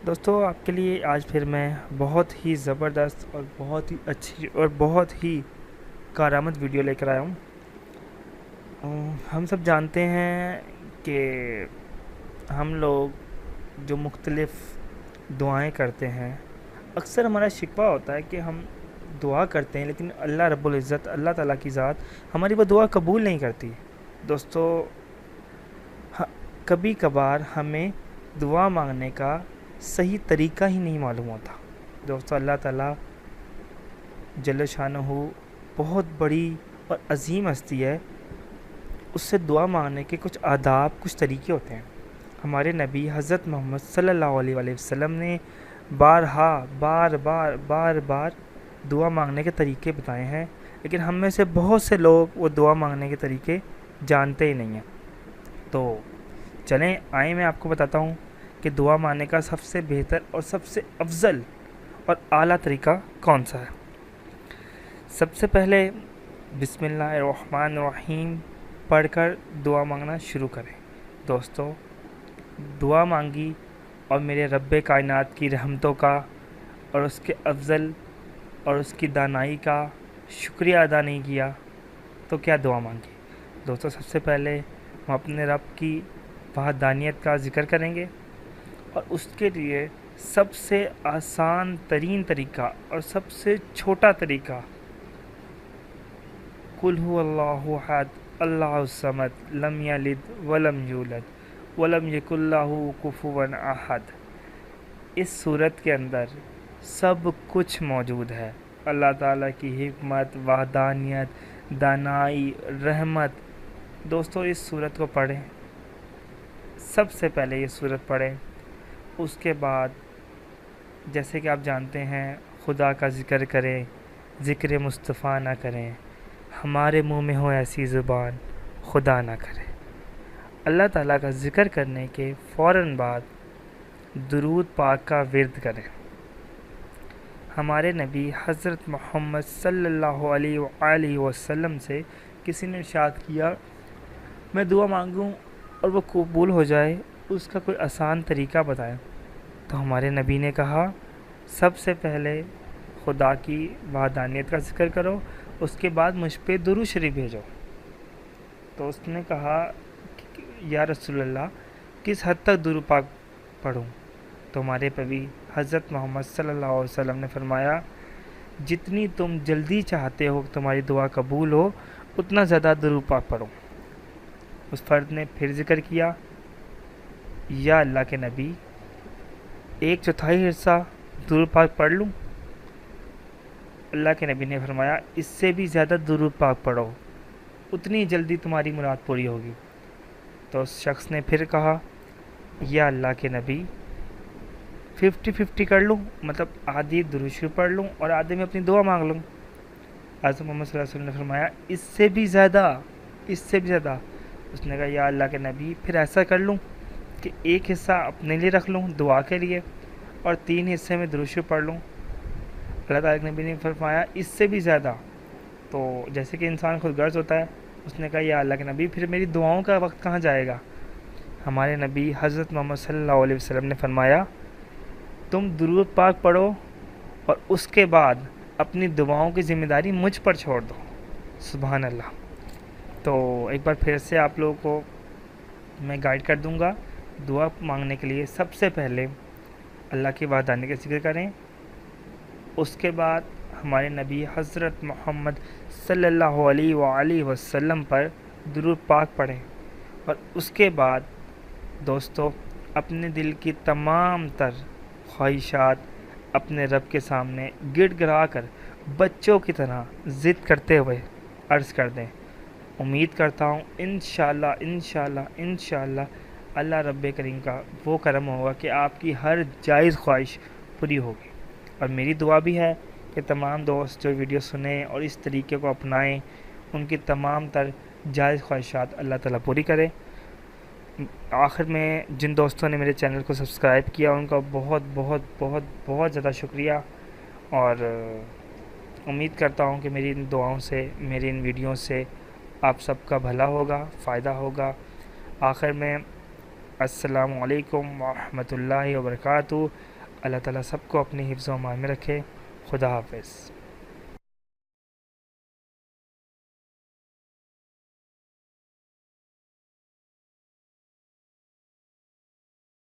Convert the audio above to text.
دوستو آپ کے لیے آج پھر میں بہت ہی زبردست اور بہت ہی اچھی اور بہت ہی کارآمد ویڈیو لے کر آیا ہوں۔ ہم سب جانتے ہیں کہ ہم لوگ جو مختلف دعائیں کرتے ہیں، اکثر ہمارا شکوہ ہوتا ہے کہ ہم دعا کرتے ہیں لیکن اللہ رب العزت، اللہ تعالیٰ کی ذات ہماری وہ دعا قبول نہیں کرتی۔ دوستو کبھی کبھار ہمیں دعا مانگنے کا صحیح طریقہ ہی نہیں معلوم ہوتا۔ دوستو اللہ تعالیٰ جل شانہ بہت بڑی اور عظیم ہستی ہے، اس سے دعا مانگنے کے کچھ آداب، کچھ طریقے ہوتے ہیں۔ ہمارے نبی حضرت محمد صلی اللہ علیہ وآلہ وسلم نے بار بار دعا مانگنے کے طریقے بتائے ہیں، لیکن ہم میں سے بہت سے لوگ وہ دعا مانگنے کے طریقے جانتے ہی نہیں ہیں۔ تو چلیں آئیں میں آپ کو بتاتا ہوں کہ دعا مانگنے کا سب سے بہتر اور سب سے افضل اور اعلیٰ طریقہ کون سا ہے۔ سب سے پہلے بسم اللہ الرحمن الرحیم پڑھ کر دعا مانگنا شروع کریں۔ دوستو دعا مانگی اور میرے رب کائنات کی رحمتوں کا اور اس کے افضل اور اس کی دانائی کا شکریہ ادا نہیں کیا تو کیا دعا مانگی۔ دوستو سب سے پہلے ہم اپنے رب کی وحدانیت کا ذکر کریں گے، اور اس کے لیے سب سے آسان ترین طریقہ اور سب سے چھوٹا طریقہ قل هو اللہ احد اللہ الصمد لم یلد ولم یولد ولم یکن لہ کفوا احد۔ اس صورت کے اندر سب کچھ موجود ہے، اللہ تعالیٰ کی حکمت، وحدانیت، دانائی، رحمت۔ دوستو اس صورت کو پڑھیں، سب سے پہلے یہ صورت پڑھیں، اس کے بعد جیسے کہ آپ جانتے ہیں خدا کا ذکر کریں، ذکر مصطفیٰ نہ کریں، ہمارے منہ میں ہو ایسی زبان خدا نہ کرے۔ اللہ تعالیٰ کا ذکر کرنے کے فوراً بعد درود پاک کا ورد کریں۔ ہمارے نبی حضرت محمد صلی اللہ علیہ وآلہ وسلم سے کسی نے ارشاد کیا میں دعا مانگوں اور وہ قبول ہو جائے، اس کا کوئی آسان طریقہ بتائیں۔ تو ہمارے نبی نے کہا سب سے پہلے خدا کی وحدانیت کا ذکر کرو، اس کے بعد مجھ پہ درود شریف بھیجو۔ تو اس نے کہا یا رسول اللہ کس حد تک درود پاک پڑھوں؟ تو ہمارے نبی حضرت محمد صلی اللہ علیہ وسلم نے فرمایا جتنی تم جلدی چاہتے ہو کہ تمہاری دعا قبول ہو اتنا زیادہ درود پاک پڑھو۔ اس فرد نے پھر ذکر کیا یا اللہ کے نبی 1/4 حصہ درود پاک پڑھ لوں؟ اللہ کے نبی نے فرمایا اس سے بھی زیادہ درود پاک پڑھو، اتنی جلدی تمہاری مراد پوری ہوگی۔ تو اس شخص نے پھر کہا یا اللہ کے نبی 50-50 کر لوں، مطلب آدھی درود شریف پڑھ لوں اور آدھے میں اپنی دعا مانگ لوں؟ حضرت محمد صلی اللہ علیہ وسلم نے فرمایا اس سے بھی زیادہ، اس سے بھی زیادہ۔ اس نے کہا یا اللہ کے نبی پھر ایسا کر لوں کہ 1 حصہ اپنے لیے رکھ لوں دعا کے لیے اور 3 حصے میں درود شریف پڑھ لوں؟ اللہ تعالیٰ کے نبی نے فرمایا اس سے بھی زیادہ۔ تو جیسے کہ انسان خود غرض ہوتا ہے، اس نے کہا یا اللہ کے نبی پھر میری دعاؤں کا وقت کہاں جائے گا؟ ہمارے نبی حضرت محمد صلی اللہ علیہ وسلم نے فرمایا تم درود پاک پڑھو اور اس کے بعد اپنی دعاؤں کی ذمہ داری مجھ پر چھوڑ دو۔ سبحان اللہ۔ تو ایک بار پھر سے آپ لوگوں کو میں گائیڈ کر دوں گا۔ دعا مانگنے کے لیے سب سے پہلے اللہ کی وحدانیت کا ذکر کریں، اس کے بعد ہمارے نبی حضرت محمد صلی اللہ علیہ وآلہ وسلم پر درود پاک پڑھیں، اور اس کے بعد دوستو اپنے دل کی تمام تر خواہشات اپنے رب کے سامنے گڑ گڑا کر بچوں کی طرح ضد کرتے ہوئے عرض کر دیں۔ امید کرتا ہوں انشاءاللہ اللہ رب کریم کا وہ کرم ہوگا کہ آپ کی ہر جائز خواہش پوری ہوگی۔ اور میری دعا بھی ہے کہ تمام دوست جو ویڈیو سنیں اور اس طریقے کو اپنائیں، ان کی تمام تر جائز خواہشات اللہ تعالیٰ پوری کرے۔ آخر میں جن دوستوں نے میرے چینل کو سبسکرائب کیا ان کا بہت بہت بہت بہت زیادہ شکریہ، اور امید کرتا ہوں کہ میری ان دعاؤں سے، میری ان ویڈیو سے آپ سب کا بھلا ہوگا، فائدہ ہوگا۔ آخر میں السلام علیکم ورحمۃ اللہ وبرکاتہ۔ اللہ تعالیٰ سب کو اپنے حفظ و امان میں رکھے. خدا حافظ.